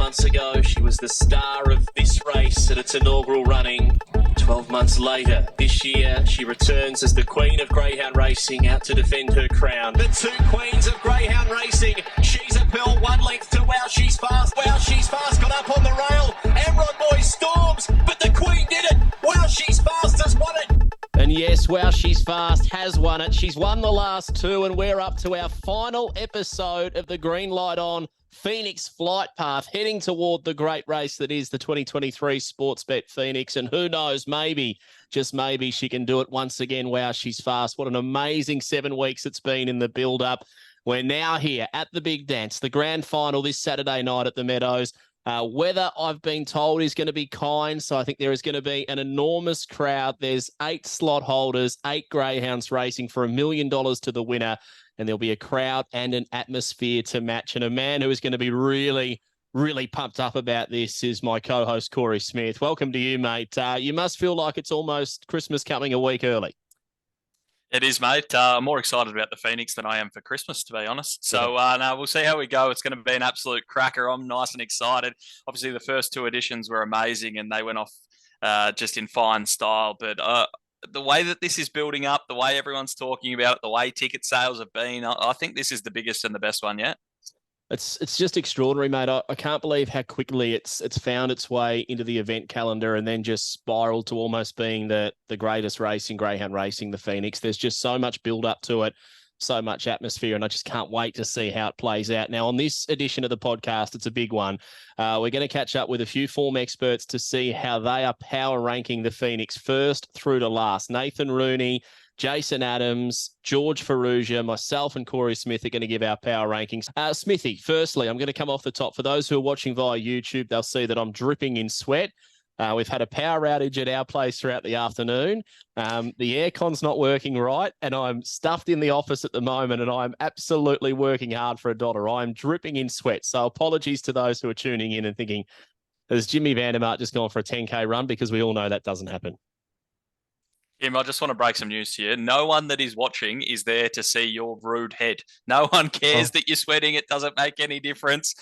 months ago, she was the star of this race at its inaugural running. 12 months later, this year, she returns as the Queen of Greyhound Racing out to defend her crown. The two Queens of Greyhound Racing. She's a pearl, 1 length to Wow She's Fast. Wow She's Fast got up on the rail. Amron Boy storms, but the Queen did it. Wow She's Fast has won it. And yes, Wow She's Fast has won it. She's won the last two, and we're up to our final episode of the Green Light On Phoenix Flight Path, heading toward the great race that is the 2023 Sportsbet Phoenix. And who knows, maybe, just maybe, she can do it once again. Wow She's Fast. What an amazing 7 weeks it's been in the build-up. We're now here at the big dance, the grand final this Saturday night at the Meadows. Weather, I've been told, is going to be kind, so I think there is going to be an enormous crowd. There's 8 slot holders, 8 greyhounds racing for $1 million to the winner, and there'll be a crowd and an atmosphere to match. And a man who is going to be really, really pumped up about this is my co-host, Corey Smith. Welcome to you, mate. You must feel like it's almost Christmas coming a week early. It is, mate. I'm more excited about the Phoenix than I am for Christmas, to be honest. So, no, we'll see how we go. It's going to be an absolute cracker. I'm nice and excited. Obviously, the first 2 editions were amazing, and they went off just in fine style. But the way that this is building up, the way everyone's talking about it, the way ticket sales have been, I think this is the biggest and the best one yet. It's just extraordinary, mate. I can't believe how quickly it's found its way into the event calendar and then just spiraled to almost being the greatest race in greyhound racing, the Phoenix. There's just so much build up to it, so much atmosphere, and I just can't wait to see how it plays out. Now, on this edition of the podcast, it's a big one. We're going to catch up with a few form experts to see how they are power ranking the Phoenix first through to last. Nathan Rooney, Jason Adams, George Farrugia, myself and Corey Smith are going to give our power rankings. Smithy, firstly, I'm going to come off the top. For those who are watching via YouTube, they'll see that I'm dripping in sweat. We've had a power outage at our place throughout the afternoon. The aircon's not working right, and I'm stuffed in the office at the moment, and I'm absolutely working hard for a dollar. I'm dripping in sweat. So apologies to those who are tuning in and thinking, has Jimmy Vandermark just gone for a 10K run? Because we all know that doesn't happen. Kim, I just want to break some news to you. No one that is watching is there to see your rude head. No one cares that you're sweating. It doesn't make any difference.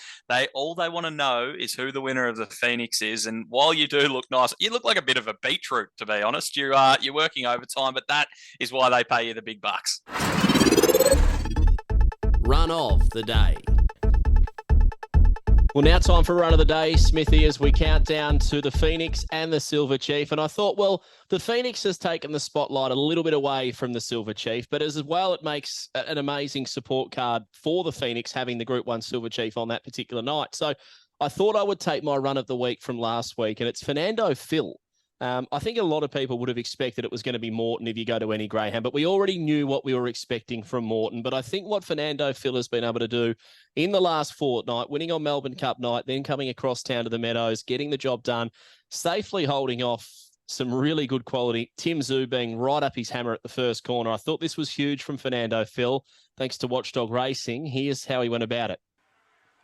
All they want to know is who the winner of the Phoenix is. And while you do look nice, you look like a bit of a beetroot, to be honest. You're working overtime, but that is why they pay you the big bucks. Run of the day. Well, now time for run of the day, Smithy, as we count down to the Phoenix and the Silver Chief. And I thought, well, the Phoenix has taken the spotlight a little bit away from the Silver Chief, but as well, it makes an amazing support card for the Phoenix having the Group 1 Silver Chief on that particular night. So I thought I would take my run of the week from last week, and it's Fernando Phil. I think a lot of people would have expected it was going to be Morton if you go to any greyhound, but we already knew what we were expecting from Morton. But I think what Fernando Phil has been able to do in the last fortnight, winning on Melbourne Cup night, then coming across town to the Meadows, getting the job done, safely holding off some really good quality. Tim Zhu being right up his hammer at the first corner. I thought this was huge from Fernando Phil. Thanks to Watchdog Racing, here's how he went about it.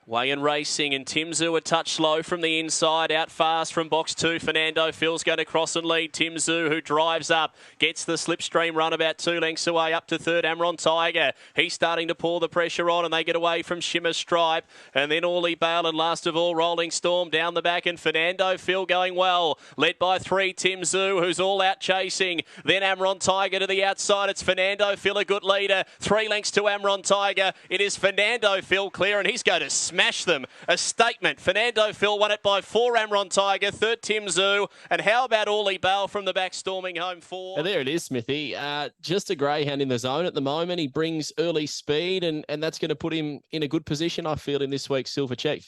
Weigh-in racing, and Tim Zhu a touch slow from the inside, out fast from box 2. Fernando Phil's going to cross and lead Tim Zhu, who drives up, gets the slipstream run about 2 lengths away up to third. Amron Tiger, he's starting to pour the pressure on, and they get away from Shimmer Stripe, and then Orly Bale, and last of all Rolling Storm down the back, and Fernando Phil going well, led by 3 Tim Zhu, who's all out chasing, then Amron Tiger to the outside. It's Fernando Phil, a good leader, 3 lengths to Amron Tiger. It is Fernando Phil clear, and he's going to smash them. A statement. Fernando Phil won it by 4. Amron Tiger, 3rd Tim Zhu, and how about Orly Bale from the back storming home 4? There it is, Smithy. Just a greyhound in the zone at the moment. He brings early speed, and that's going to put him in a good position, I feel, in this week's Silver Chief.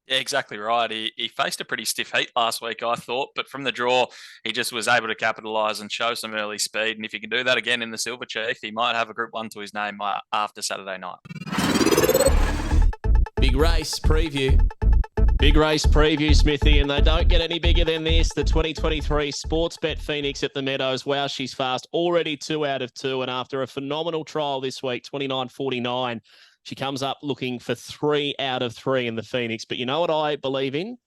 Yeah, exactly right. He faced a pretty stiff heat last week, I thought, but from the draw, he just was able to capitalise and show some early speed. And if he can do that again in the Silver Chief, he might have a Group 1 to his name after Saturday night. Big race preview. Big race preview, Smithy, and they don't get any bigger than this. The 2023 Sportsbet Phoenix at the Meadows. Wow, she's fast. Already 2 out of 2, and after a phenomenal trial this week, 29.49, she comes up looking for 3 out of 3 in the Phoenix. But you know what I believe in?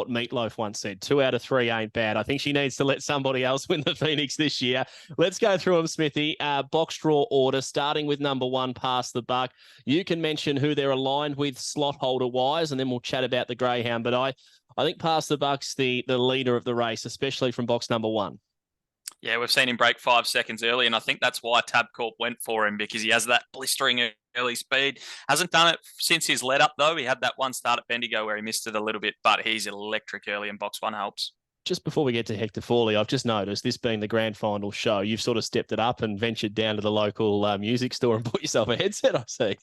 what Meatloaf once said, 2 out of 3 ain't bad. I think she needs to let somebody else win the Phoenix this year. Let's go through them, Smithy. Box draw order, starting with number 1, Pass the Buck. You can mention who they're aligned with slot holder-wise, and then we'll chat about the Greyhound. But I think Pass the Buck's the leader of the race, especially from box number 1. Yeah, we've seen him break 5 seconds early, and I think that's why Tabcorp went for him, because he has that blistering early speed. Hasn't done it since his let up, though. He had that one start at Bendigo where he missed it a little bit, but he's electric early, and box 1 helps. Just before we get to Hector Fawley, I've just noticed, this being the grand final show, you've sort of stepped it up and ventured down to the local music store and bought yourself a headset, I see.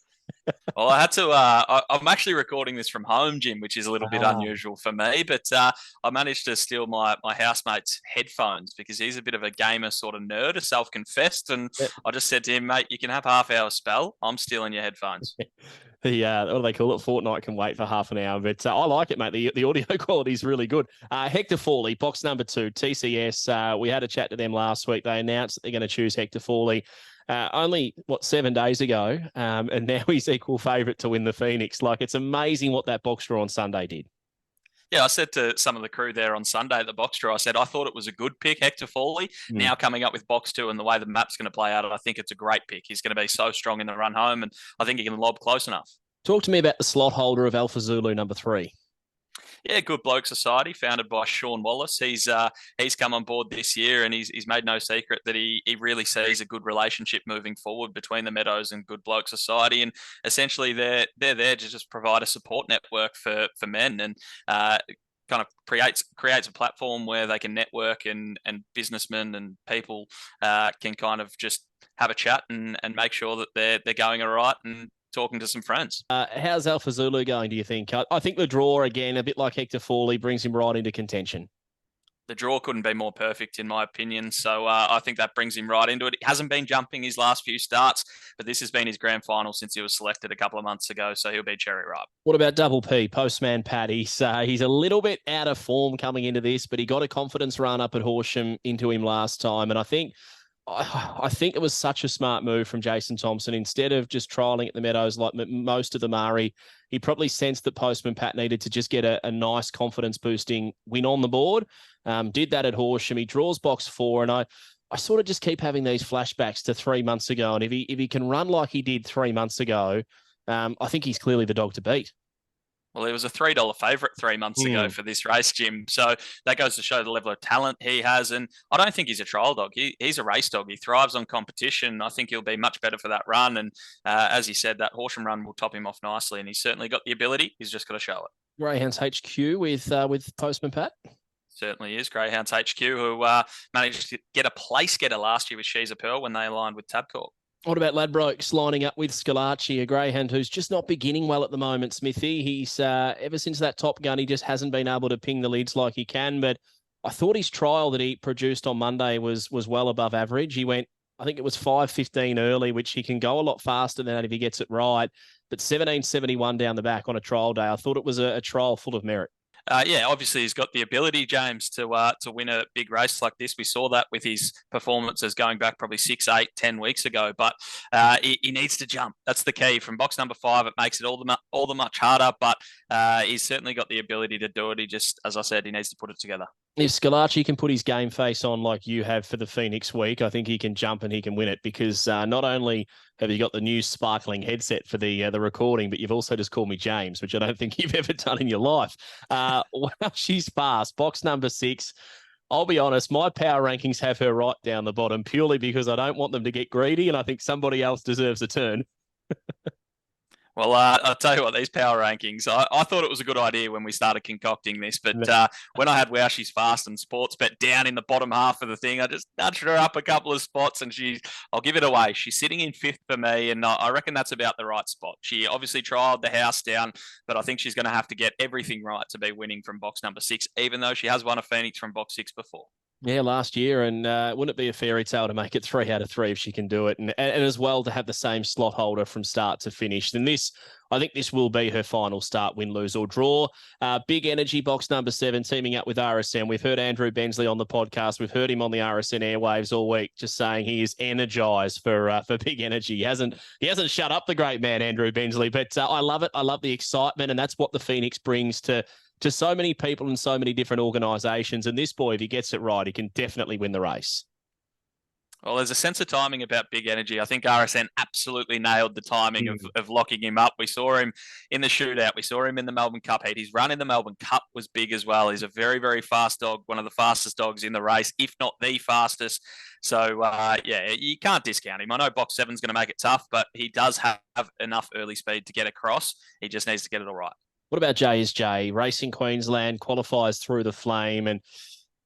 Well, I had to. I'm actually recording this from home, Jim, which is a little bit unusual for me. But I managed to steal my housemate's headphones because he's a bit of a gamer sort of nerd, a self-confessed. And I just said to him, mate, you can have half-hour spell. I'm stealing your headphones. What do they call it? Fortnite can wait for half an hour, but I like it, mate. The audio quality is really good. Hector Fawley, box number 2, TCS. We had a chat to them last week. They announced that they're going to choose Hector Fawley. Only 7 days ago, and now he's equal favourite to win the Phoenix. Like, it's amazing what that box draw on Sunday did. Yeah, I said to some of the crew there on Sunday at the box draw, I said I thought it was a good pick, Hector Fawley. Now coming up with box 2 and the way the map's going to play out, I think it's a great pick. He's going to be so strong in the run home, and I think he can lob close enough. Talk to me about the slot holder of Alpha Zulu number 3. Yeah, Good Bloke Society, founded by Sean Wallace. He's come on board this year, and he's made no secret that he really sees a good relationship moving forward between the Meadows and Good Bloke Society. And essentially, they're there to just provide a support network for men, and kind of creates a platform where they can network, and businessmen and people can kind of just have a chat and make sure that they're going all right and talking to some friends. How's Alpha Zulu going, do you think? I think the draw, again, a bit like Hector Fawley, brings him right into contention. The draw couldn't be more perfect, in my opinion. So I think that brings him right into it. He hasn't been jumping his last few starts, but this has been his grand final since he was selected a couple of months ago. So he'll be cherry ripe. What about Double P, Postman Pat? He's a little bit out of form coming into this, but he got a confidence run up at Horsham into him last time. And I think it was such a smart move from Jason Thompson. Instead of just trialling at the Meadows like most of the Murray, he probably sensed that Postman Pat needed to just get a nice confidence-boosting win on the board. Did that at Horsham. He draws box 4, and I sort of just keep having these flashbacks to 3 months ago. And if he can run like he did 3 months ago, I think he's clearly the dog to beat. Well, he was a $3 favourite 3 months ago for this race, Jim. So that goes to show the level of talent he has. And I don't think he's a trial dog. He's a race dog. He thrives on competition. I think he'll be much better for that run. And as he said, that Horsham run will top him off nicely. And he's certainly got the ability. He's just got to show it. Greyhounds HQ with Postman Pat? Certainly is. Greyhounds HQ, who managed to get a place getter last year with She's a Pearl when they aligned with Tabcorp. What about Ladbrokes lining up with Scalacci, a greyhound who's just not beginning well at the moment, Smithy? He's ever since that Top Gun, he just hasn't been able to ping the lids like he can. But I thought his trial that he produced on Monday was well above average. He went, I think it was 5:15 early, which he can go a lot faster than that if he gets it right. But 17:71 down the back on a trial day. I thought it was a trial full of merit. Yeah, obviously he's got the ability, James, to win a big race like this. We saw that with his performances going back probably 6, 8, 10 weeks ago. But he needs to jump. That's the key. From box number 5, it makes it all the much harder. But he's certainly got the ability to do it. He just, as I said, he needs to put it together. If Scalacci can put his game face on like you have for the Phoenix week, I think he can jump and he can win it, because not only have you got the new sparkling headset for the recording, but you've also just called me James, which I don't think you've ever done in your life. Well, she's fast. Box number 6. I'll be honest, my power rankings have her right down the bottom purely because I don't want them to get greedy, and I think somebody else deserves a turn. Well, I'll tell you what, these power rankings, I thought it was a good idea when we started concocting this, but when I had Wow She's Fast and Sports Bet down in the bottom half of the thing, I just nudged her up a couple of spots, and I'll give it away. She's sitting in 5th for me, and I reckon that's about the right spot. She obviously trialled the house down, but I think she's going to have to get everything right to be winning from box number 6, even though she has won a Phoenix from box 6 before. Yeah, last year, and wouldn't it be a fairy tale to make it 3 out of 3 if she can do it, and as well to have the same slot holder from start to finish. Then I think this will be her final start, win, lose or draw. Big Energy, box number 7, teaming up with RSN. We've heard Andrew Bensley on the podcast. We've heard him on the RSN airwaves all week, just saying he is energized for Big Energy. He hasn't shut up the great man, Andrew Bensley, but I love it. I love the excitement, and that's what the Phoenix brings to to so many people and so many different organisations. And this boy, if he gets it right, he can definitely win the race. Well, there's a sense of timing about Big Energy. I think RSN absolutely nailed the timing of locking him up. We saw him in the shootout. We saw him in the Melbourne Cup heat. His run in the Melbourne Cup was big as well. He's a very, very fast dog, one of the fastest dogs in the race, if not the fastest. So, yeah, you can't discount him. I know box 7's going to make it tough, but he does have enough early speed to get across. He just needs to get it all right. What about J Racing Queensland qualifies through the flame, and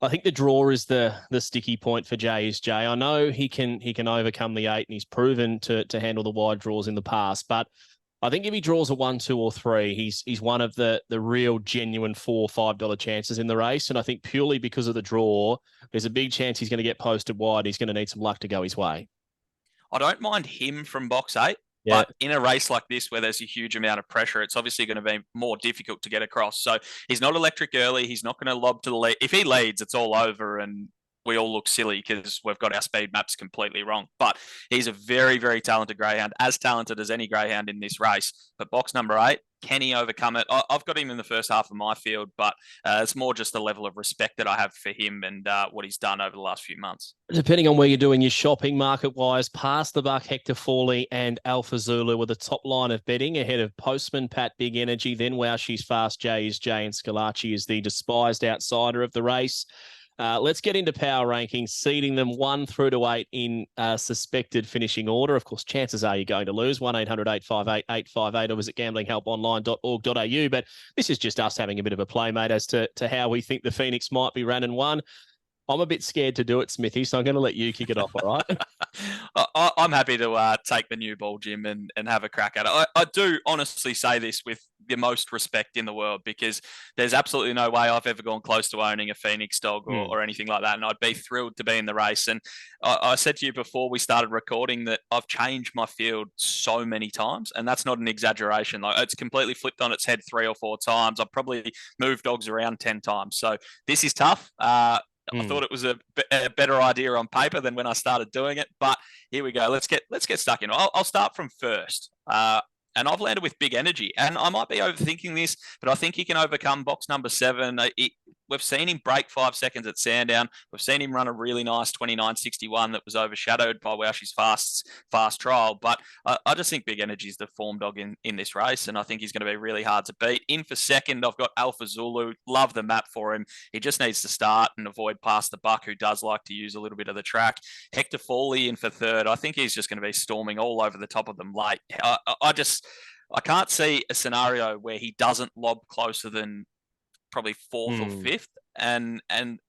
I think the draw is the sticky point for J. I know he can overcome the 8, and he's proven to handle the wide draws in the past. But I think if he draws a 1, 2, or 3, he's one of the real genuine $4 or $5 chances in the race. And I think purely because of the draw, there's a big chance he's going to get posted wide. He's going to need some luck to go his way. I don't mind him from box 8. Yeah. But in a race like this where there's a huge amount of pressure, it's obviously going to be more difficult to get across. So he's not electric early. He's not going to lob to the lead. If he leads, it's all over and we all look silly because we've got our speed maps completely wrong. But he's a very, very talented greyhound, as talented as any greyhound in this race. But box number 8, can he overcome it? I've got him in the first half of my field, but it's more just the level of respect that I have for him and what he's done over the last few months. Depending on where you're doing your shopping market-wise, Past the Buck, Hector Fawley and Alpha Zulu were the top line of betting ahead of Postman, Pat, Big Energy. Then Wow She's Fast, J is J, and Scalacci is the despised outsider of the race. Let's get into power rankings, seeding them 1 through to 8 in suspected finishing order. Of course, chances are you're going to lose. 1-800-858-858 or visit gamblinghelponline.org.au. But this is just us having a bit of a playmate as to how we think the Phoenix might be running 1. I'm a bit scared to do it, Smithy, so I'm going to let you kick it off, all right? I'm happy to take the new ball, Jim, and have a crack at it. I do honestly say this with the most respect in the world because there's absolutely no way I've ever gone close to owning a Phoenix dog or anything like that, and I'd be thrilled to be in the race. And I said to you before we started recording that I've changed my field so many times, and that's not an exaggeration. Like, it's completely flipped on its head 3 or 4 times. I've probably moved dogs around 10 times. So this is tough. I thought it was a better idea on paper than when I started doing it, but here we go. Let's get stuck in. I'll start from first. And I've landed with Big Energy, and I might be overthinking this, but I think he can overcome box number 7. We've seen him break 5 seconds at Sandown. We've seen him run a really nice 29.61 that was overshadowed by Wow She's fast trial. But I just think Big Energy is the form dog in this race, and I think he's going to be really hard to beat. In for second, I've got Alpha Zulu. Love the map for him. He just needs to start and avoid Past the Buck, who does like to use a little bit of the track. Hector Fawley in for third. I think he's just going to be storming all over the top of them late. I can't see a scenario where he doesn't lob closer than probably 4th or 5th. And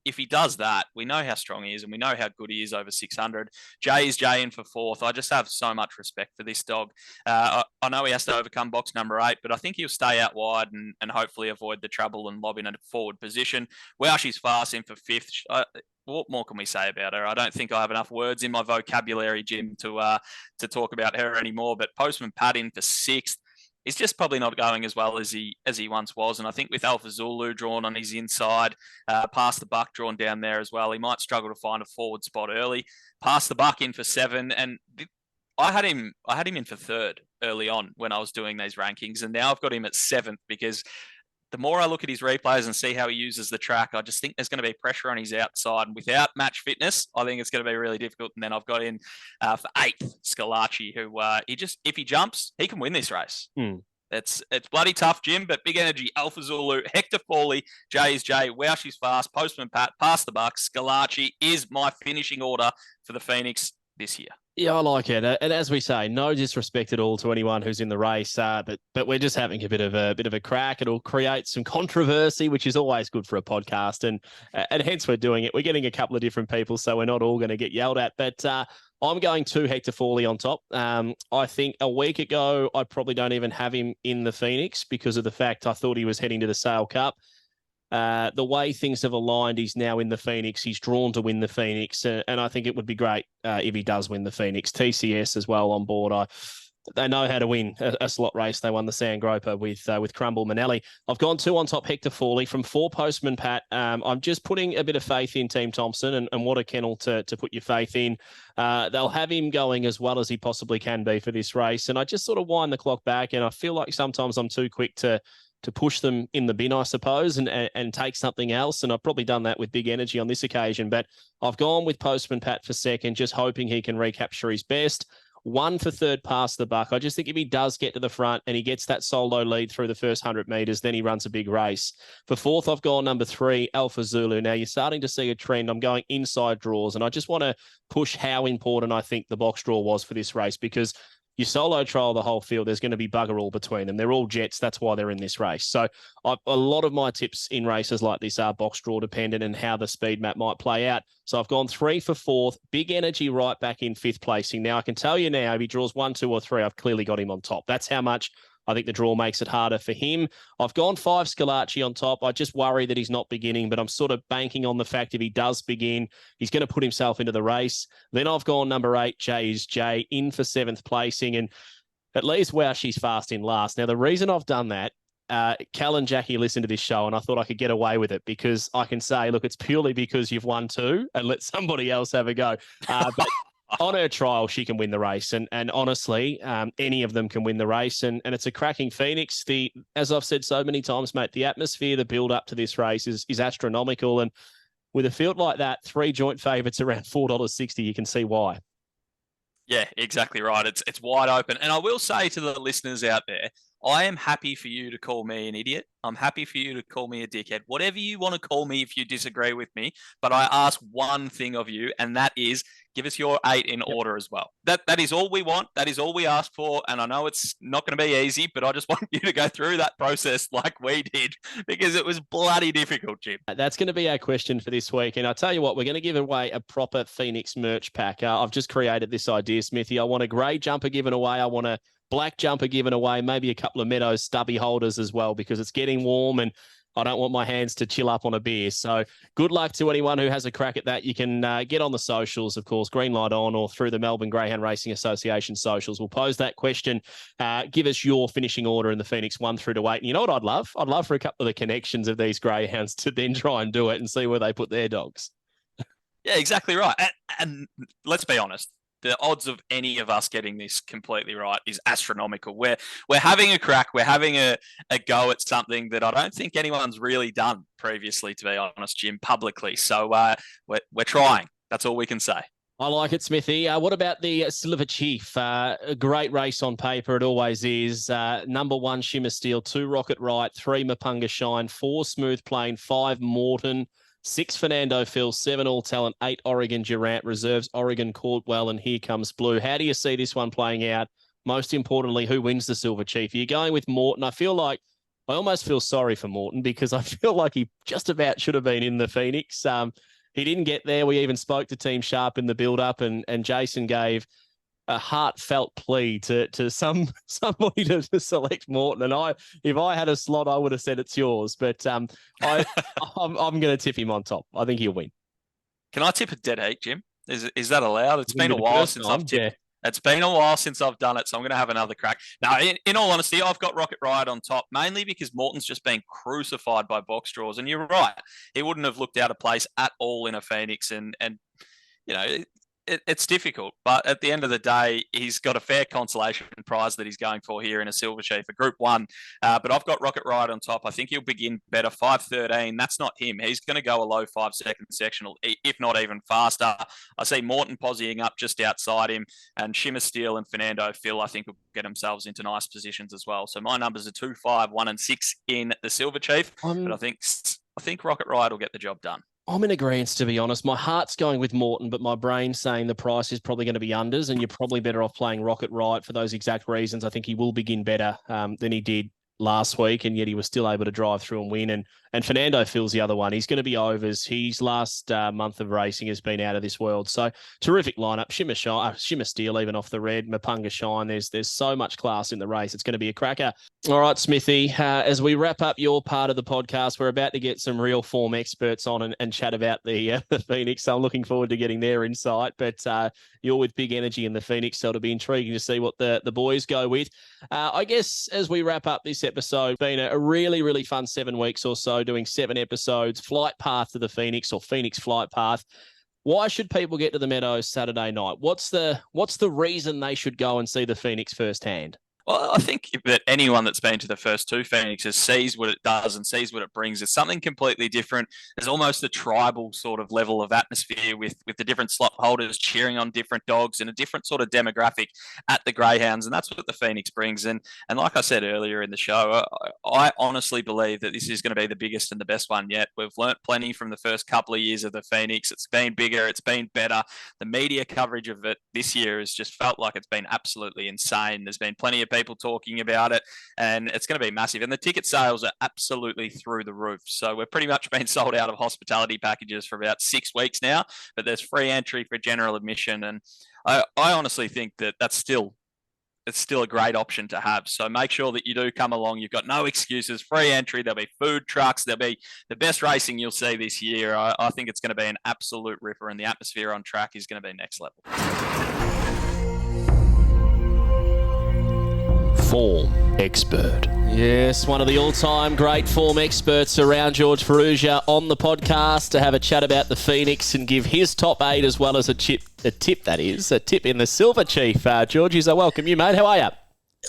if he does that, we know how strong he is and we know how good he is over 600. J is J in for 4th. I just have so much respect for this dog. I know he has to overcome box number 8, but I think he'll stay out wide and hopefully avoid the trouble and lob in a forward position. Wow, she's fast in for 5th. What more can we say about her? I don't think I have enough words in my vocabulary, Jim, to talk about her anymore. But Postman Pat in for 6th. He's just probably not going as well as he once was. And I think with Alpha Zulu drawn on his inside, Past the Buck drawn down there as well, he might struggle to find a forward spot early. Past the Buck in for 7. And I had him in for 3rd early on when I was doing these rankings. And now I've got him at 7th because the more I look at his replays and see how he uses the track, I just think there's going to be pressure on his outside. And without match fitness, I think it's going to be really difficult. And then I've got in for 8th, Scalacci, who if he jumps, he can win this race. It's bloody tough, Jim, but Big Energy, Alpha Zulu, Hector Fawley, J is J, Wow She's Fast, Postman Pat, Past the Buck, Scalacci is my finishing order for the Phoenix this year. Yeah, I like it, and as we say, no disrespect at all to anyone who's in the race, but we're just having a bit of a crack. It'll create some controversy, which is always good for a podcast, and hence we're doing it. We're getting a couple of different people, so we're not all going to get yelled at. But I'm going to Hector Fawley on top. I think a week ago I probably don't even have him in the Phoenix because of the fact I thought he was heading to the Sale Cup. The way things have aligned, he's now in the Phoenix. He's drawn to win the Phoenix, and I think it would be great if he does win the Phoenix. TCS as well on board. They know how to win a slot race. They won the Sandgroper with Crumble Manelli. I've gone 2 on top, Hector Fawley from 4 Postman Pat. I'm just putting a bit of faith in Team Thompson and what a kennel to put your faith in. They'll have him going as well as he possibly can be for this race. And I just sort of wind the clock back, and I feel like sometimes I'm too quick to push them in the bin, I suppose, and take something else. And I've probably done that with Big Energy on this occasion. But I've gone with Postman Pat for second, just hoping he can recapture his best. 1 for third past the buck. I just think if he does get to the front and he gets that solo lead through the first 100 metres, then he runs a big race. For fourth, I've gone number 3, Alpha Zulu. Now, you're starting to see a trend. I'm going inside draws, and I just want to push how important I think the box draw was for this race, because you solo trial the whole field, there's going to be bugger all between them. They're all jets. That's why they're in this race. So a lot of my tips in races like this are box draw dependent and how the speed map might play out. So I've gone 3 for fourth, Big Energy right back in 5th placing. Now, I can tell you now, if he draws 1, 2, or 3, I've clearly got him on top. That's how much I think the draw makes it harder for him. I've gone 5 Scalacci on top. I just worry that he's not beginning, but I'm sort of banking on the fact if he does begin, he's going to put himself into the race. Then I've gone number 8, J is J, in for 7th placing. And at least, wow, she's fast in last. Now, the reason I've done that, Cal and Jackie listened to this show, and I thought I could get away with it because I can say, look, it's purely because you've won 2 and let somebody else have a go. But on her trial, she can win the race. And honestly, any of them can win the race. And it's a cracking Phoenix. As I've said so many times, mate, the atmosphere, the build up to this race is astronomical. And with a field like that, 3 joint favourites around $4.60, you can see why. Yeah, exactly right. It's wide open. And I will say to the listeners out there, I am happy for you to call me an idiot. I'm happy for you to call me a dickhead. Whatever you want to call me if you disagree with me. But I ask one thing of you, and that is give us your 8 in order as well. That is all we want. That is all we ask for. And I know it's not going to be easy, but I just want you to go through that process like we did, because it was bloody difficult, Jim. That's going to be our question for this week. And I'll tell you what, we're going to give away a proper Phoenix merch pack. I've just created this idea, Smithy. I want a grey jumper given away. I want a black jumper given away, maybe a couple of Meadows stubby holders as well, because it's getting warm and I don't want my hands to chill up on a beer. So good luck to anyone who has a crack at that. You can get on the socials, of course, Green Light On, or through the Melbourne Greyhound Racing Association socials. We'll pose that question. Give us your finishing order in the Phoenix 1 through to 8. And you know what I'd love? I'd love for a couple of the connections of these greyhounds to then try and do it and see where they put their dogs. Yeah, exactly right. And let's be honest. The odds of any of us getting this completely right is astronomical. We're having a crack. We're having a go at something that I don't think anyone's really done previously, to be honest, Jim, publicly. So we're trying. That's all we can say. I like it, Smithy. What about the Silver Chief? A great race on paper. It always is. Number 1, Shimmer Steel. 2, Rocket Right. 3, Mapunga Shine. 4, Smooth Plane. 5, Morton. 6, Fernando Phil. 7, All Talent. 8, Oregon Durant. Reserves, Oregon Caldwell. And Here Comes Blue. How do you see this one playing out? Most importantly, who wins the Silver Chief? Are you going with Morton? I almost feel sorry for Morton, because I feel like he just about should have been in the Phoenix. He didn't get there. We even spoke to Team Sharp in the build-up, and Jason gave a heartfelt plea to somebody to select Morton. And if I had a slot, I would have said it's yours. But I'm going to tip him on top. I think he'll win. Can I tip a dead heat, Jim? Is that allowed? It's been a while since I've tipped. Yeah. It's been a while since I've done it, so I'm going to have another crack. Now, in all honesty, I've got Rocket Riot on top, mainly because Morton's just been crucified by box draws. And you're right, he wouldn't have looked out of place at all in a Phoenix. And you know, it's difficult, but at the end of the day, he's got a fair consolation prize that he's going for here in a Silver Chief, a Group 1. But I've got Rocket Riot on top. I think he'll begin better. 5:13. That's not him. He's going to go a low 5-second sectional, if not even faster. I see Morton posing up just outside him, and Shimmer Steel and Fernando Phil, I think, will get themselves into nice positions as well. So my numbers are 2, 5, 1, and 6 in the Silver Chief. But I think Rocket Riot will get the job done. I'm in agreement, to be honest. My heart's going with Morton, but my brain's saying the price is probably going to be unders, and you're probably better off playing Rocket Riot for those exact reasons. I think he will begin better than he did last week, and yet he was still able to drive through and win. And Fernando Phil's the other one. He's going to be overs. His last month of racing has been out of this world. So terrific lineup. Shimmer Steel, even off the red. Mapunga Shine. There's so much class in the race. It's going to be a cracker. All right, Smithy, as we wrap up your part of the podcast, we're about to get some real form experts on and chat about the Phoenix. So I'm looking forward to getting their insight. But you're with Big Energy in the Phoenix, so it'll be intriguing to see what the boys go with. I guess as we wrap up this episode, it's been a really, really fun 7 weeks or so, doing 7 episodes, Flight Path to the Phoenix, or Phoenix Flight Path. Why should people get to the Meadows Saturday night? What's the reason they should go and see the Phoenix firsthand? Well, I think that anyone that's been to the first two Phoenixes sees what it does and sees what it brings. It's something completely different. There's almost a tribal sort of level of atmosphere with the different slot holders cheering on different dogs and a different sort of demographic at the Greyhounds, and that's what the Phoenix brings. And like I said earlier in the show, I honestly believe that this is going to be the biggest and the best one yet. We've learnt plenty from the first couple of years of the Phoenix. It's been bigger, it's been better. The media coverage of it this year has just felt like it's been absolutely insane. There's been plenty of people talking about it, and it's going to be massive. And the ticket sales are absolutely through the roof. So we've pretty much been sold out of hospitality packages for about 6 weeks now, but there's free entry for general admission. And I honestly think that it's still a great option to have. So make sure that you do come along. You've got no excuses, free entry. There'll be food trucks. There'll be the best racing you'll see this year. I think it's going to be an absolute ripper, and the atmosphere on track is going to be next level. Form expert. Yes, one of the all-time great form experts around, George Farrugia, on the podcast to have a chat about the Phoenix and give his top 8 as well as a tip in the Silver Chief. George, I welcome you, mate. How are you?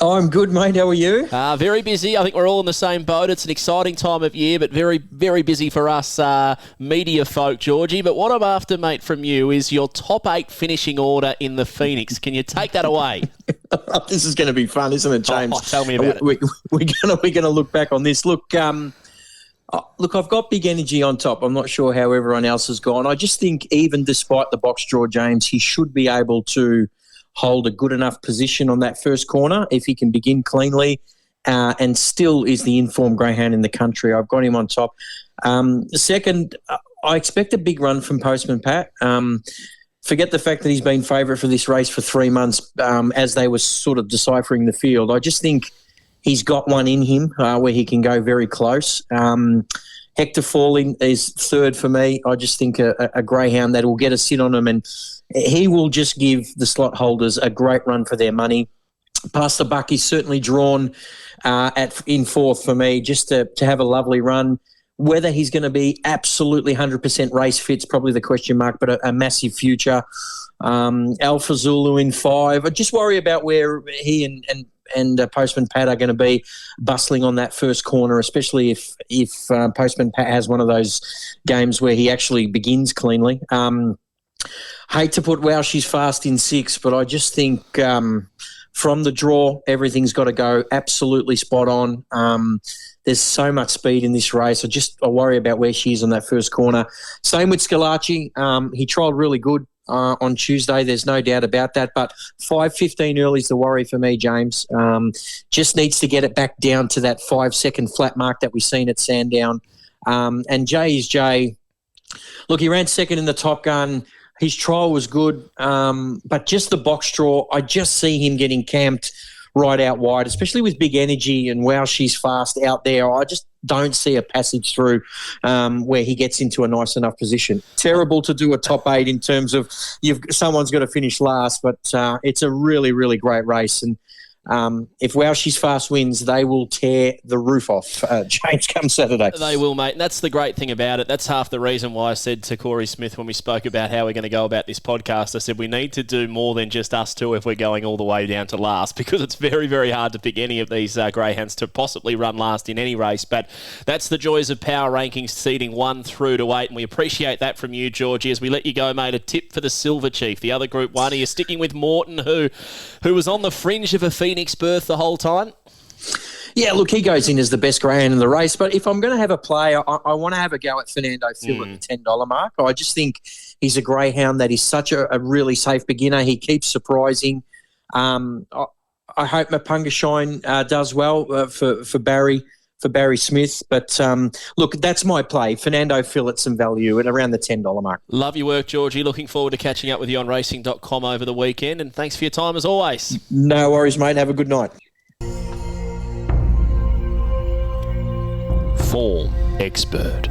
I'm good, mate. How are you? Very busy. I think we're all in the same boat. It's an exciting time of year, but very, very busy for us media folk, Georgie. But what I'm after, mate, from you is your top 8 finishing order in the Phoenix. Can you take that away? This is going to be fun, isn't it, James? Tell me about it. We're going to look back on this. Look, I've got Big Energy on top. I'm not sure how everyone else has gone. I just think even despite the box draw, James, he should be able to hold a good enough position on that first corner if he can begin cleanly and still is the informed greyhound in the country. I've got him on top. Second, I expect a big run from Postman Pat. Forget the fact that he's been favourite for this race for 3 months as they were sort of deciphering the field. I just think he's got one in him where he can go very close. Hector Falling is third for me. I just think a greyhound that will get a sit on him, and he will just give the slot holders a great run for their money. Past the buck, he's certainly drawn in fourth for me, just to have a lovely run. Whether he's going to be absolutely 100% race fit's probably the question mark, but a massive future. Alpha Zulu in 5. I just worry about where he and Postman Pat are going to be bustling on that first corner, especially if Postman Pat has one of those games where he actually begins cleanly. Hate to put Wow She's Fast in 6, but I just think from the draw, everything's got to go absolutely spot on. There's so much speed in this race. I worry about where she is on that first corner. Same with Scalacci. He trialled really good on Tuesday. There's no doubt about that. But 5:15 early is the worry for me, James. Just needs to get it back down to that 5-second flat mark that we've seen at Sandown. And Jay is Jay. Look, he ran second in the Top Gun. His trial was good, but just the box draw, I just see him getting camped right out wide, especially with Big Energy and Wow She's Fast out there. I just don't see a passage through where he gets into a nice enough position. Terrible to do a top 8 in terms of someone's got to finish last, but it's a really, really great race. And if Wow She's Fast wins, they will tear the roof off, James, come Saturday. They will, mate. And that's the great thing about it. That's half the reason why I said to Corey Smith when we spoke about how we're going to go about this podcast, I said we need to do more than just us two if we're going all the way down to last, because it's very, very hard to pick any of these greyhounds to possibly run last in any race. But that's the joys of power rankings, seeding 1 through to 8, and we appreciate that from you, Georgie. As we let you go, mate, a tip for the Silver Chief, the other Group 1. Are you sticking with Morton, who was on the fringe of a Phoenix berth the whole time? Yeah, look, he goes in as the best greyhound in the race. But if I'm going to have a play, I want to have a go at Fernando Phil at the $10 mark. I just think he's a greyhound that is such a really safe beginner. He keeps surprising. I hope Mapunga Shine does well for Barry Smith. But look, that's my play. Fernando Phil at some value at around the $10 mark. Love your work, Georgie. Looking forward to catching up with you on racing.com over the weekend. And thanks for your time as always. No worries, mate. Have a good night. Form expert.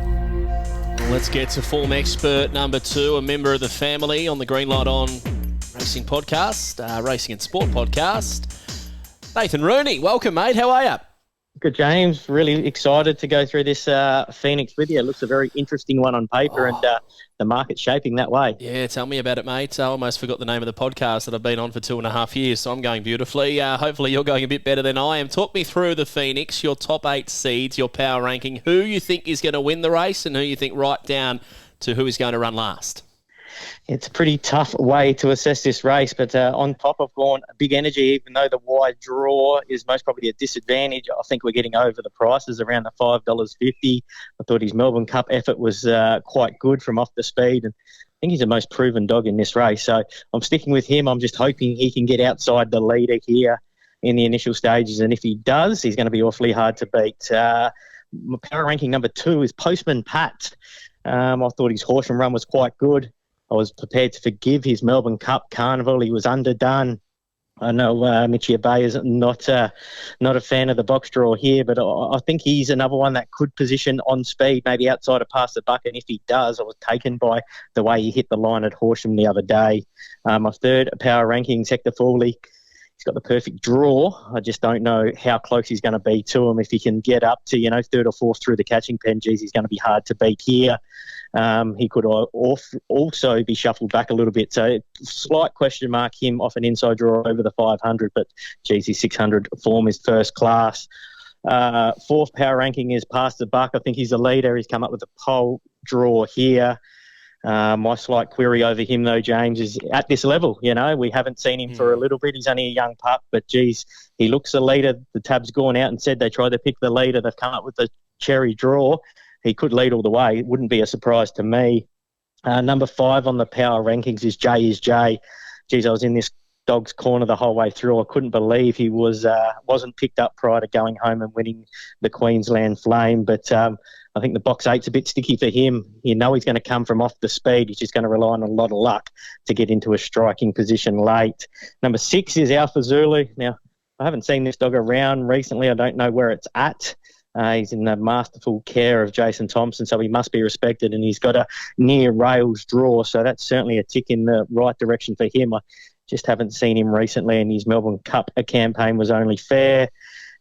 Let's get to form expert number 2, a member of the family on the Green Light On Racing podcast, Racing and Sport podcast. Nathan Rooney, welcome, mate. How are you? Good, James. Really excited to go through this Phoenix with you. It looks a very interesting one on paper, and the market's shaping that way. Yeah, tell me about it, mate. I almost forgot the name of the podcast that I've been on for 2.5 years, so I'm going beautifully. Hopefully you're going a bit better than I am. Talk me through the Phoenix, your top 8 seeds, your power ranking, who you think is going to win the race and who you think right down to who is going to run last. It's a pretty tough way to assess this race, but on top I've gone Big Energy, even though the wide draw is most probably a disadvantage. I think we're getting over the prices around the $5.50. I thought his Melbourne Cup effort was quite good from off the speed, and I think he's the most proven dog in this race. So I'm sticking with him. I'm just hoping he can get outside the leader here in the initial stages, and if he does, he's going to be awfully hard to beat. My power ranking number 2 is Postman Pat. I thought his horse and run was quite good. I was prepared to forgive his Melbourne Cup Carnival. He was underdone. I know Mitchie Bay is not a fan of the box draw here, but I think he's another one that could position on speed, maybe outside of past the buck. And if he does, I was taken by the way he hit the line at Horsham the other day. My third power ranking, Hector Foley. He's got the perfect draw. I just don't know how close he's going to be to him. If he can get up to, third or fourth through the catching pen, geez, he's going to be hard to beat here. He could also be shuffled back a little bit. So slight question mark him off an inside draw over the 500, but geez, his 600 form is first class. Fourth power ranking is Past the Buck. I think he's a leader. He's come up with a pole draw here. My slight query over him, though, James, is at this level. We haven't seen him for a little bit. He's only a young pup, but geez, he looks a leader. The tab's gone out and said they tried to pick the leader. They've come up with the cherry draw. He could lead all the way. It wouldn't be a surprise to me. Number 5 on the power rankings is J is J. Geez, I was in this dog's corner the whole way through. I couldn't believe he wasn't picked up prior to going home and winning the Queensland Flame. But I think the box 8's a bit sticky for him. He's going to come from off the speed. He's just going to rely on a lot of luck to get into a striking position late. Number 6 is Alpha Zulu. Now, I haven't seen this dog around recently. I don't know where it's at. He's in the masterful care of Jason Thompson, so he must be respected, and he's got a near rails draw, so that's certainly a tick in the right direction for him. I just haven't seen him recently, and his Melbourne Cup campaign was only fair.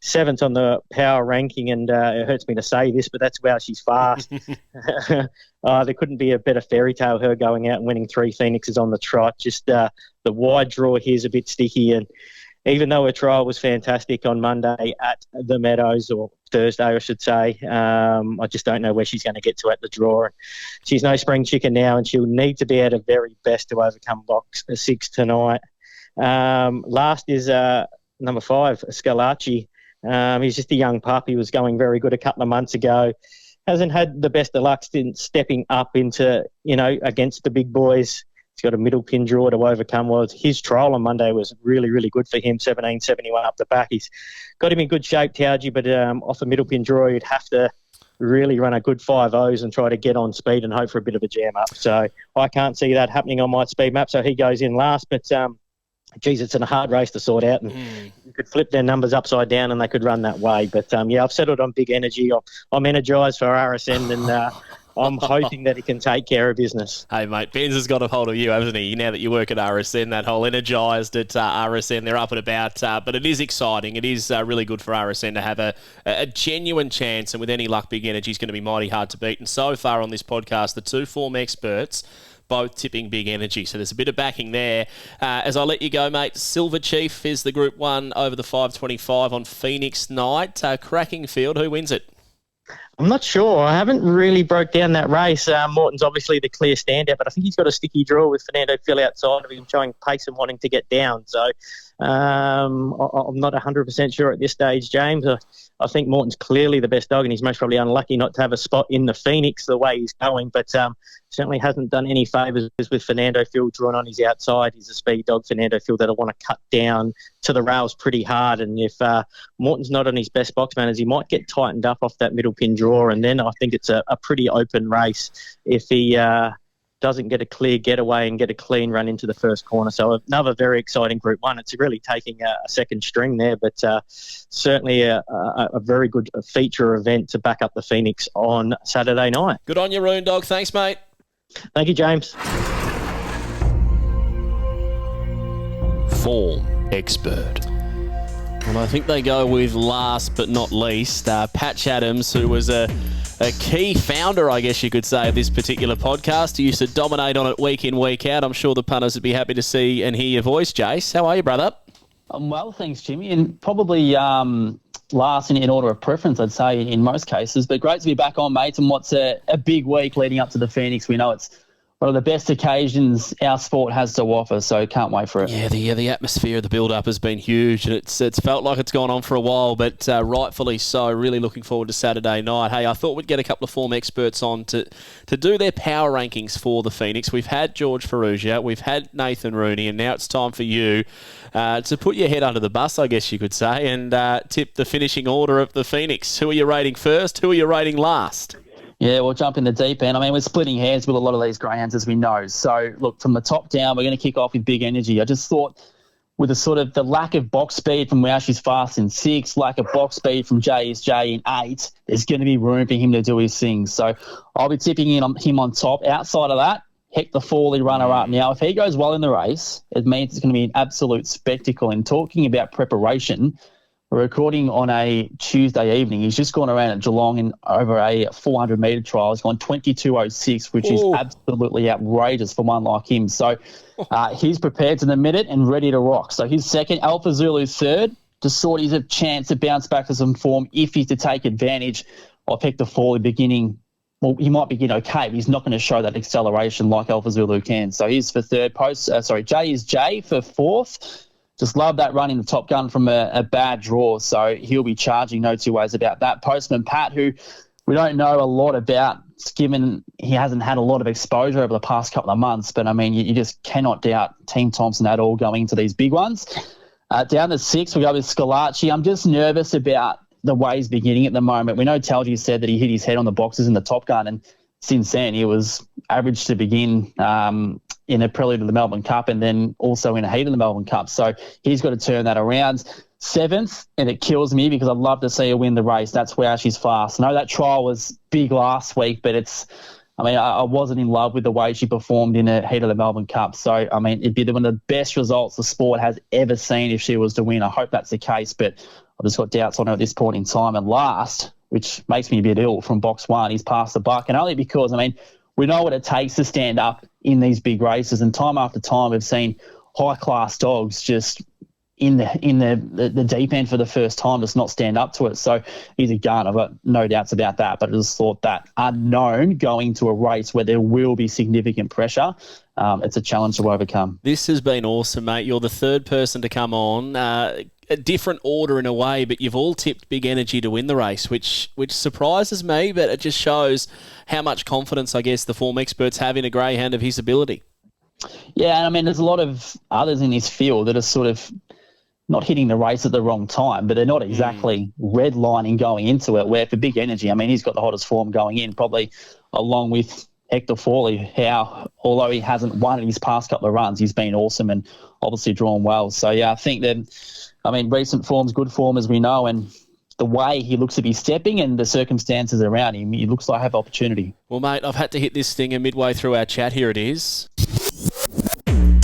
7th on the power ranking, and it hurts me to say this, but that's why she's fast. There couldn't be a better fairy tale, her going out and winning 3 Phoenixes on the trot. Just the wide draw here is a bit sticky, and even though her trial was fantastic on Monday at the Meadows, or Thursday, I should say, I just don't know where she's going to get to at the draw. She's no spring chicken now, and she'll need to be at her very best to overcome box 6 tonight. Last is number 5, Scalacci. He's just a young pup. He was going very good a couple of months ago. Hasn't had the best of luck since stepping up into, against the big boys. He's got a middle pin draw to overcome. His trial on Monday was really, really good for him, 17.71 up the back. He's got him in good shape, Tauji, but off a middle pin draw, you'd have to really run a good 5-0s and try to get on speed and hope for a bit of a jam up. So I can't see that happening on my speed map, so he goes in last. But, geez, it's a hard race to sort out, and you could flip their numbers upside down and they could run that way. But, I've settled on Big Energy. I'm energised for RSN, and I'm hoping that he can take care of business. Hey, mate, Benz has got a hold of you, hasn't he? Now that you work at RSN, that whole energised at RSN, they're up and about. But it is exciting. It is really good for RSN to have a genuine chance. And with any luck, Big Energy is going to be mighty hard to beat. And so far on this podcast, the 2 form experts both tipping Big Energy. So there's a bit of backing there. As I let you go, mate, Silver Chief is the Group 1 over the 525 on Phoenix night. Cracking field. Who wins it? I'm not sure. I haven't really broke down that race. Morton's obviously the clear standout, but I think he's got a sticky draw with Fernando Phil outside of him, showing pace and wanting to get down. So I'm not 100% sure at this stage, James. I think Morton's clearly the best dog, and he's most probably unlucky not to have a spot in the Phoenix the way he's going, but certainly hasn't done any favours with Fernando Phil drawn on his outside. He's a speed dog, Fernando Phil, that'll want to cut down to the rails pretty hard, and if Morton's not on his best box manners, he might get tightened up off that middle pin draw, and then I think it's a pretty open race if he doesn't get a clear getaway and get a clean run into the first corner. So another very exciting Group 1. It's really taking a second string there, but certainly a very good feature event to back up the Phoenix on Saturday night. Good on you, Roon Dog. Thanks, mate. Thank you, James. Form expert. Well, I think they go with last but not least, Patch Adams, who was a key founder, I guess you could say, of this particular podcast. He used to dominate on it week in, week out. I'm sure the punters would be happy to see and hear your voice, Jace. How are you, brother? Well, thanks, Jimmy, and probably last in order of preference, I'd say, in most cases. But great to be back on, mates, and what's a big week leading up to the Phoenix. We know it's one of the best occasions our sport has to offer, so can't wait for it. Yeah, the atmosphere, the build-up has been huge, and it's felt like it's gone on for a while, but rightfully so. Really looking forward to Saturday night. Hey, I thought we'd get a couple of form experts on to do their power rankings for the Phoenix. We've had George Farrugia, we've had Nathan Rooney, and now it's time for you to put your head under the bus, I guess you could say, and tip the finishing order of the Phoenix. Who are you rating first? Who are you rating last? Yeah, we'll jump in the deep end. I mean, we're splitting hairs with a lot of these greyhounds, as we know. So, look, from the top down, we're going to kick off with Big Energy. I just thought with the lack of box speed from Wow She's Fast in 6, lack of box speed from JSJ in 8, there's going to be room for him to do his thing. So I'll be tipping him on top. Outside of that, Hector Fawley, runner-up. Now, if he goes well in the race, it means it's going to be an absolute spectacle. And talking about preparation, we're recording on a Tuesday evening. He's just gone around at Geelong in over a 400-metre trial. He's gone 22.06, which is absolutely outrageous for one like him. So he's prepared to admit it and ready to rock. So he's second. Alpha Zulu's third. Just thought he's a chance to bounce back to some form if he's to take advantage of Hector Fawley beginning. Well, he might begin okay, but he's not going to show that acceleration like Alpha Zulu can. So he's for third. Jay is Jay for fourth. Just love that run in the Top Gun from a bad draw, so he'll be charging, no two ways about that. Postman Pat, who we don't know a lot about, given he hasn't had a lot of exposure over the past couple of months, but, I mean, you just cannot doubt Team Thompson at all going into these big ones. Down to 6, we go with Scalacci. I'm just nervous about the way he's beginning at the moment. We know Talgi said that he hit his head on the boxes in the Top Gun, and since then he was average to begin in a prelude to the Melbourne Cup and then also in a heat of the Melbourne Cup. So he's got to turn that around. 7th, and it kills me because I'd love to see her win the race. That's Wow She's Fast. I know that trial was big last week, but I wasn't in love with the way she performed in a heat of the Melbourne Cup. So, I mean, it'd be one of the best results the sport has ever seen if she was to win. I hope that's the case, but I've just got doubts on her at this point in time. And last, which makes me a bit ill from box 1, he's past the buck. And only because, I mean, we know what it takes to stand up in these big races, and time after time we've seen high-class dogs just in the deep end for the first time just not stand up to it. So he's a gun. I've got no doubts about that, but I just thought that unknown going to a race where there will be significant pressure, it's a challenge to overcome. This has been awesome, mate. You're the third person to come on. A different order in a way, but you've all tipped Big Energy to win the race, which surprises me, but it just shows how much confidence, I guess, the form experts have in a greyhound of his ability. Yeah, and I mean, there's a lot of others in this field that are sort of not hitting the race at the wrong time, but they're not exactly redlining going into it, where for Big Energy, I mean, he's got the hottest form going in, probably along with Hector Fawley, although he hasn't won in his past couple of runs, he's been awesome and obviously drawn well. So, yeah, I think that, I mean, recent form's good form, as we know, and the way he looks to be stepping and the circumstances around him, he looks like I have opportunity. Well, mate, I've had to hit this stinger midway through our chat. Here it is.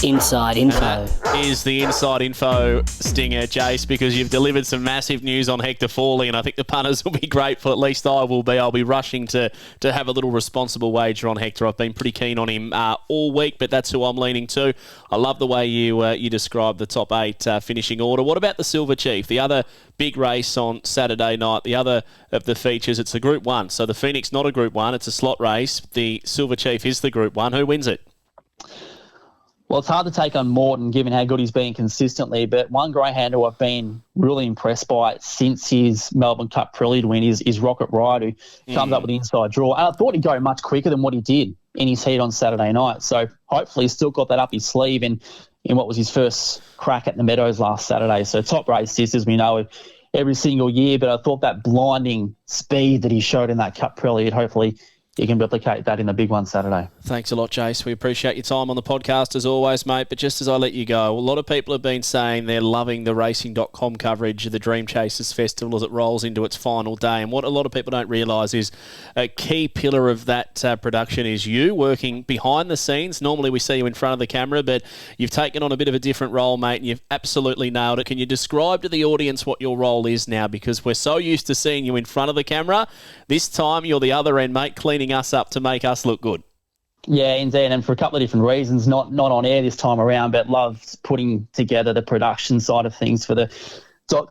Inside info. Is the inside info stinger, Jace, because you've delivered some massive news on Hector Fawley, and I think the punters will be grateful. At least I will be. I'll be rushing to have a little responsible wager on Hector. I've been pretty keen on him all week, but that's who I'm leaning to. I love the way you described the top 8 finishing order. What about the Silver Chief, the other big race on Saturday night, the other of the features? It's a Group 1, so the Phoenix not a Group 1, it's a slot race. The Silver Chief is the Group 1. Who wins it? Well, it's hard to take on Morton given how good he's been consistently, but one greyhound who I've been really impressed by since his Melbourne Cup prelude win is Rocket Ride, who comes up with the inside draw. And I thought he'd go much quicker than what he did in his heat on Saturday night. So hopefully he's still got that up his sleeve in what was his first crack at the Meadows last Saturday. So top race this, as we know, every single year, but I thought that blinding speed that he showed in that Cup prelude hopefully he can replicate that in the big one Saturday. Thanks a lot, Jace. We appreciate your time on the podcast as always, mate. But just as I let you go, a lot of people have been saying they're loving the racing.com coverage of the Dream Chasers Festival as it rolls into its final day. And what a lot of people don't realise is a key pillar of that production is you working behind the scenes. Normally we see you in front of the camera, but you've taken on a bit of a different role, mate, and you've absolutely nailed it. Can you describe to the audience what your role is now? Because we're so used to seeing you in front of the camera. This time you're the other end, mate, cleaning us up to make us look good. Yeah, indeed, and for a couple of different reasons, not on air this time around, but loved putting together the production side of things for the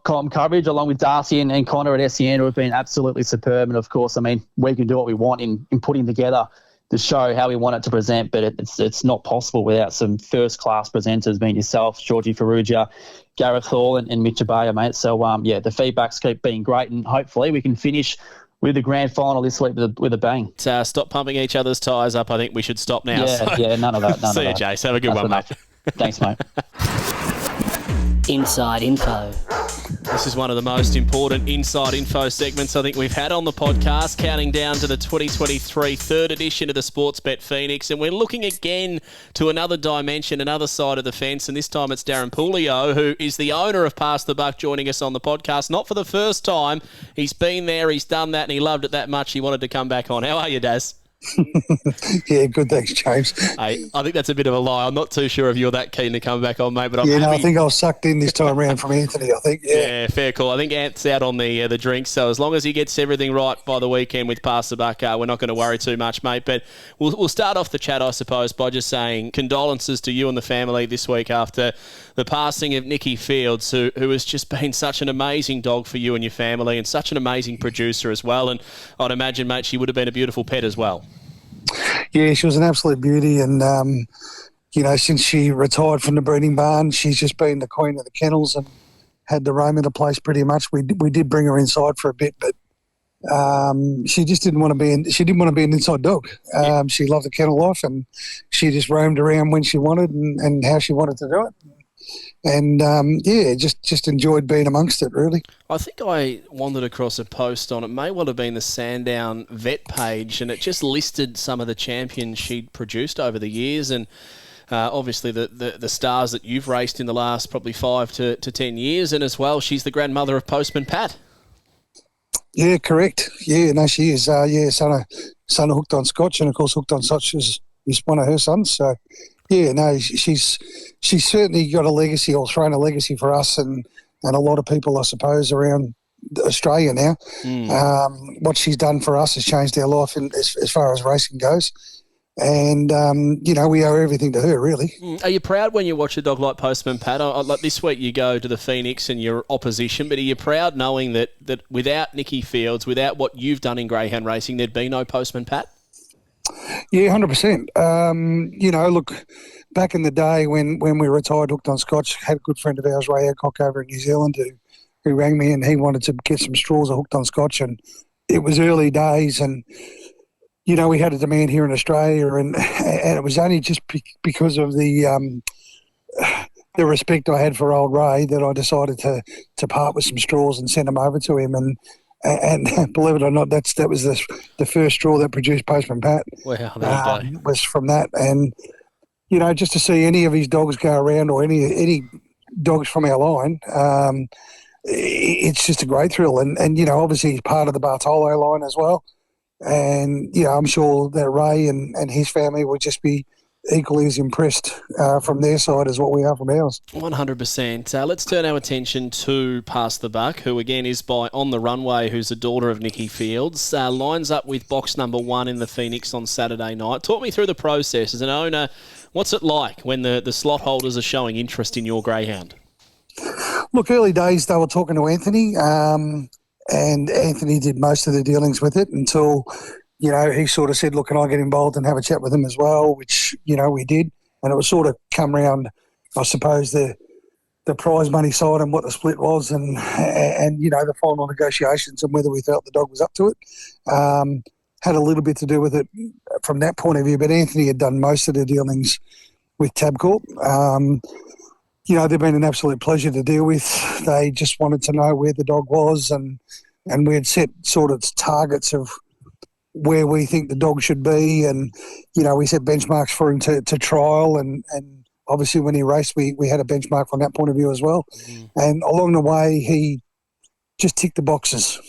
.com coverage, along with Darcy and Connor at SEN, who have been absolutely superb. And of course, I mean, we can do what we want in putting together the show how we want it to present, but it's not possible without some first-class presenters, being yourself, Georgie Farrugia, Gareth Hall, and Mitch Abaya, mate. So, the feedbacks keep being great, and hopefully we can finish with the grand final this week with a bang. Stop pumping each other's tyres up. I think we should stop now. Yeah, none of that. See you, Jace. Have a good one, mate. Thanks, mate. Inside Info. This is one of the most important inside info segments I think we've had on the podcast, counting down to the 2023 third edition of the Sportsbet Phoenix. And we're looking again to another dimension, another side of the fence. And this time it's Darren Puleio, who is the owner of Pass the Buck, joining us on the podcast. Not for the first time. He's been there, he's done that, and he loved it that much he wanted to come back on. How are you, Daz? Yeah, good, thanks, James. Hey, I think that's a bit of a lie. I'm not too sure if you're that keen to come back on, mate. But I'm happy. No, I think I was sucked in this time around from Anthony, I think. Yeah, fair call. I think Ant's out on the drinks, so as long as he gets everything right by the weekend with Pass the Buck, we're not going to worry too much, mate. But we'll start off the chat, I suppose, by just saying condolences to you and the family this week after the passing of Nikki Fields, who has just been such an amazing dog for you and your family and such an amazing producer as well. And I'd imagine, mate, she would have been a beautiful pet as well. Yeah, she was an absolute beauty, and since she retired from the breeding barn, she's just been the queen of the kennels and had the roam of the place pretty much. We did bring her inside for a bit, but she just didn't want to be. She didn't want to be an inside dog. She loved the kennel life, and she just roamed around when she wanted and how she wanted to do it. And, just enjoyed being amongst it, really. I think I wandered across a post on, it may well have been the Sandown vet page, and it just listed some of the champions she'd produced over the years, and obviously the stars that you've raced in the last probably 5 to 10 years, and as well, she's the grandmother of Postman Pat. Yeah, correct. Yeah, no, she is. Son of Hooked on Scotch, and of course Hooked on Scotch is one of her sons, so... Yeah, no, she's certainly got a legacy or thrown a legacy for us and a lot of people, I suppose, around Australia now. What she's done for us has changed our life as far as racing goes. And, we owe everything to her, really. Are you proud when you watch a dog like Postman Pat? Like this week you go to the Phoenix and your opposition, but are you proud knowing that without Nikki Fields, without what you've done in greyhound racing, there'd be no Postman Pat? Yeah, 100%. Look, back in the day when we retired Hooked on Scotch, had a good friend of ours, Ray Adcock, over in New Zealand, who rang me and he wanted to get some straws of Hooked on Scotch, and it was early days, and we had a demand here in Australia, and it was only just because of the respect I had for old Ray that I decided to part with some straws and send them over to him, and believe it or not, that was the first straw that produced Postman Pat. Wow, there you go. Was from that, and just to see any of his dogs go around or any dogs from our line, it's just a great thrill. And obviously he's part of the Bartolo line as well, and I'm sure that Ray and his family would just be equally as impressed from their side as what we are from ours. 100%. Let's turn our attention to Pass the Buck, who again is by On the Runway, who's a daughter of Nikki Fields. Lines up with box number 1 in the Phoenix on Saturday night. Talk me through the process as an owner. What's it like when the slot holders are showing interest in your greyhound? Look, early days they were talking to Anthony, and Anthony did most of the dealings with it until... he sort of said, look, can I get involved and have a chat with him as well, which, we did. And it was sort of come round, I suppose, the prize money side and what the split was and the final negotiations and whether we felt the dog was up to it. Had a little bit to do with it from that point of view, but Anthony had done most of the dealings with Tabcorp. They've been an absolute pleasure to deal with. They just wanted to know where the dog was and we had set sort of targets of where we think the dog should be, and we set benchmarks for him to trial, and obviously when he raced, we had a benchmark from that point of view as well. And along the way, he just ticked the boxes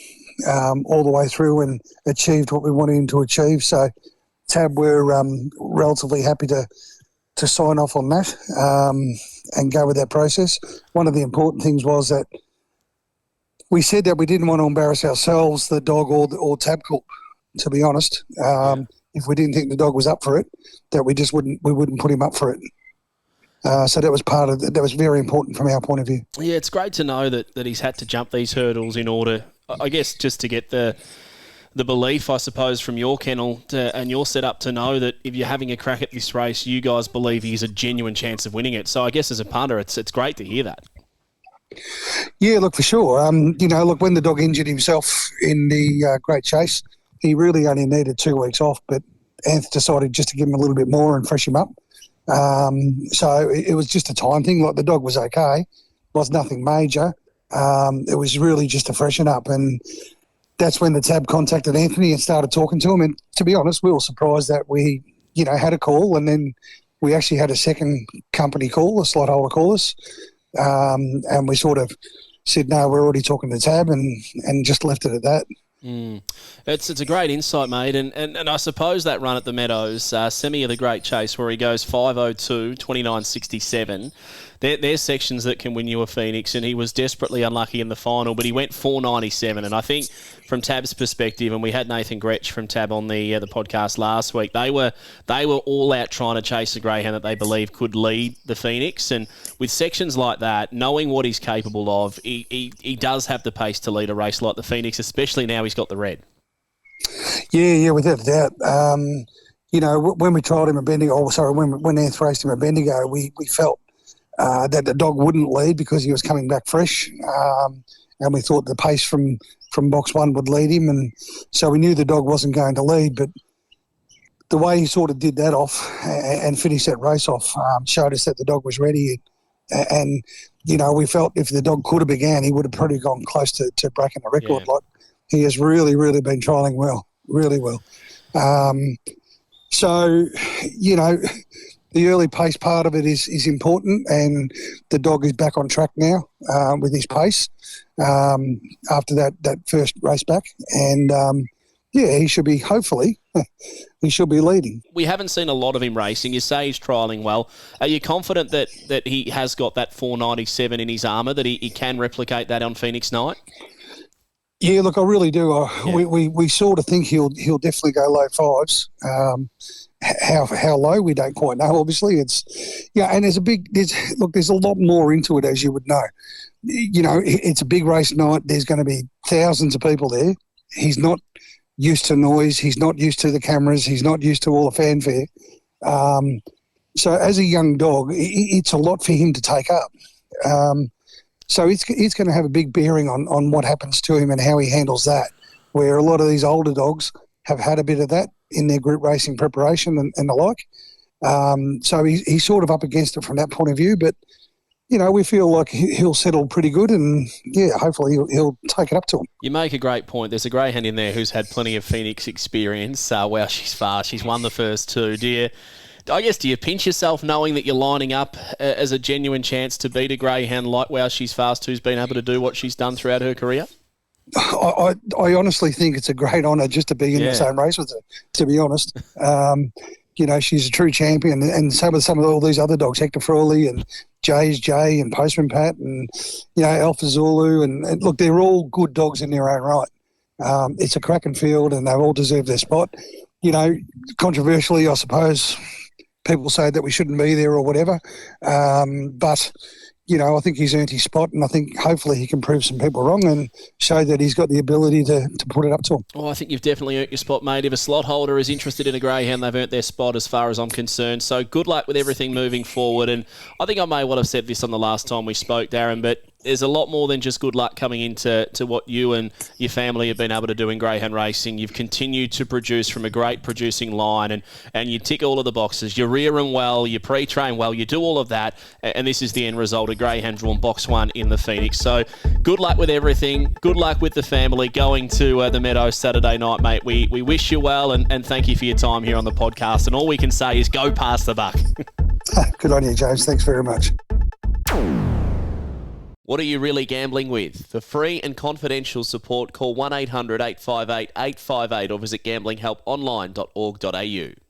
all the way through and achieved what we wanted him to achieve. So Tab, we're relatively happy to sign off on that and go with that process. One of the important things was that we said that we didn't want to embarrass ourselves, the dog or Tabcorp, to be honest. If we didn't think the dog was up for it, that we wouldn't put him up for it. So that was part of that was very important from our point of view. Yeah, it's great to know that he's had to jump these hurdles in order, I guess, just to get the belief, I suppose, from your kennel and your setup to know that if you're having a crack at this race, you guys believe he's a genuine chance of winning it. So I guess as a punter, it's great to hear that. Yeah, look, for sure. Look, when the dog injured himself in the Great Chase, he really only needed 2 weeks off, but Anth decided just to give him a little bit more and fresh him up. So it was just a time thing. Like, the dog was okay, was nothing major. It was really just to freshen up, and that's when the Tab contacted Anthony and started talking to him. And to be honest, we were surprised that we, had a call, and then we actually had a second company call, a slot holder call us, and we sort of said, no, we're already talking to Tab, and just left it at that. It's a great insight, mate, and I suppose that run at the Meadows, semi of the Great Chase, where he goes 5:02, 29.67, there's sections that can win you a Phoenix, and he was desperately unlucky in the final, but he went 4.97, and I think from Tab's perspective, and we had Nathan Gretsch from Tab on the podcast last week, they were all out trying to chase a greyhound that they believe could lead the Phoenix, and with sections like that, knowing what he's capable of, he does have the pace to lead a race like the Phoenix, especially now he's got the red. Yeah, without a doubt. When we trialled him at Bendigo, when Anth raced him at Bendigo, we felt that the dog wouldn't lead because he was coming back fresh, and we thought the pace from box one would lead him, and so we knew the dog wasn't going to lead. But the way he sort of did that off and finished that race off showed us that the dog was ready, and we felt if the dog could have began, he would have probably gone close to breaking the record. Yeah. Like, he has really, really been trialling well, really well. So, the early pace part of it is important, and the dog is back on track now with his pace after that first race back. And, he should be, hopefully, he should be leading. We haven't seen a lot of him racing. You say he's trialling well. Are you confident that he has got that 4.97 in his armour, that he can replicate that on Phoenix night? Yeah, look, I really do. We sort of think he'll definitely go low fives. How low, we don't quite know. Obviously, and there's a lot more into it, as you would know. It's a big race night. There's going to be thousands of people there. He's not used to noise. He's not used to the cameras. He's not used to all the fanfare. So as a young dog, it's a lot for him to take up. So it's going to have a big bearing on what happens to him and how he handles that, where a lot of these older dogs have had a bit of that in their group racing preparation and the like. So he's sort of up against it from that point of view. But, we feel like he'll settle pretty good, and, hopefully he'll take it up to him. You make a great point. There's a greyhound in there who's had plenty of Phoenix experience. Well, she's fast. She's won the first two. Do you pinch yourself knowing that you're lining up as a genuine chance to beat a greyhound like Wow She's Fast, who's been able to do what she's done throughout her career? I honestly think it's a great honour just to be in the same race with her, to be honest. She's a true champion, and some of all these other dogs, Hector Frawley and Jay's Jay and Postman Pat and, Alpha Zulu, and look, they're all good dogs in their own right. It's a cracking field, and they've all deserved their spot. Controversially, I suppose, people say that we shouldn't be there or whatever. But, I think he's earned his spot, and I think hopefully he can prove some people wrong and show that he's got the ability to put it up to him. Well, I think you've definitely earned your spot, mate. If a slot holder is interested in a greyhound, they've earned their spot as far as I'm concerned. So good luck with everything moving forward. And I think I may well have said this on the last time we spoke, Darren, but there's a lot more than just good luck coming into what you and your family have been able to do in greyhound racing. You've continued to produce from a great producing line, and you tick all of the boxes. You rear them well, you pre-train well, you do all of that, and this is the end result, a greyhound drawn box 1 in the Phoenix. So good luck with everything. Good luck with the family going to the Meadows Saturday night, mate. We wish you well, and thank you for your time here on the podcast. And all we can say is go past the buck. Good on you, James. Thanks very much. What are you really gambling with? For free and confidential support, call 1-800-858-858 or visit gamblinghelponline.org.au.